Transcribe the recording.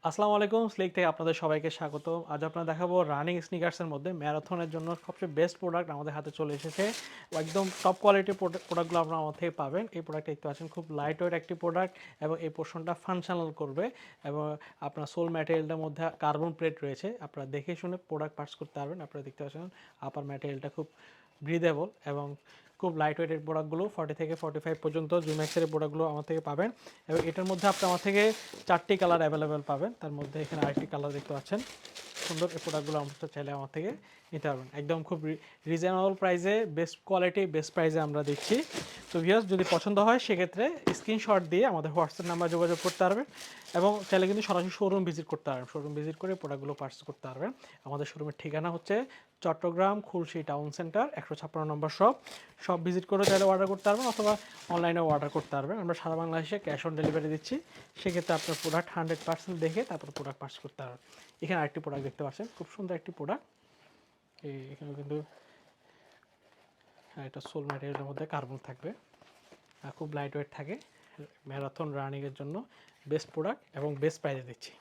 আসসালামু আলাইকুম, স্লিক থেকে আপনাদের সবাইকে স্বাগত। আজ আপনারা দেখাবো রানিং স্নিকার্সের মধ্যে ম্যারাথনের জন্য সবচেয়ে বেস্ট প্রোডাক্ট আমাদের হাতে চলে এসেছে। একদম টপ কোয়ালিটির প্রোডাক্টগুলো আপনারা আমার থেকে পাবেন। এই প্রোডাক্টটা দেখতে পাচ্ছেন, খুব লাইট ওয়েট একটি প্রোডাক্ট এবং এই পোর্শনটা ফাংশনাল করবে এবং আপনার সোল ম্যাটেরিয়ালটার মধ্যে কার্বন প্লেট রয়েছে। আপনারা দেখে শুনে প্রোডাক্ট পার্স করতে পারবেন। আপনারা দেখতে পাচ্ছেন আপার ম্যাটেরিয়ালটা খুব ব্রিদেবল এবং খুব লাইট ওয়েটের প্রোডাক্টগুলো 40 থেকে 45 পর্যন্ত জুম্যাক্সের প্রোডাক্টগুলো আমার থেকে পাবেন। এবং এটার মধ্যে আপনি আমার থেকে 4টি কালার অ্যাভেলেবেল পাবেন। তার মধ্যে এখানে আরেকটি কালার দেখতে পাচ্ছেন। সুন্দর এই প্রোডাক্টগুলো আমরা চাইলে আমার থেকে নিতে পারবেন একদম খুব রিজনেবল প্রাইসে, বেস্ট কোয়ালিটি বেস্ট প্রাইসে আমরা দিচ্ছি। তো ভিউয়ার্স, যদি পছন্দ হয় সেক্ষেত্রে স্ক্রিনশট দিয়ে আমাদের হোয়াটসঅ্যাপ নাম্বার যোগাযোগ করতে পারবেন এবং চাইলে কিন্তু সরাসরি শোরুম ভিজিট করতে পারবেন। শোরুম ভিজিট করে প্রোডাক্টগুলো পারচেজ করতে পারবেন। আমাদের শোরুমের ঠিকানা হচ্ছে চট্টগ্রাম খুলশী টাউন সেন্টার 156 নম্বর শপ ভিজিট করে চাইলে অর্ডার করতে পারবেন অথবা অনলাইনেও অর্ডার করতে পারবেন। আমরা সারা বাংলাদেশে ক্যাশ অন ডেলিভারি দিচ্ছি। সেক্ষেত্রে আপনার প্রোডাক্ট 100% দেখে তারপর প্রোডাক্ট পারচেজ করতে পারবেন। এখানে আরেকটি প্রোডাক্ট দেখতে পাচ্ছেন, খুব সুন্দর একটি প্রোডাক্ট। এখানে কিন্তু এটা সোল ম্যাটেরিয়ালের মধ্যে কার্বন থাকবে, খুব লাইট ওয়েট থাকে। ম্যারাথন রানিংয়ের জন্য বেস্ট প্রোডাক্ট এবং বেস্ট প্রাইসে দিচ্ছি।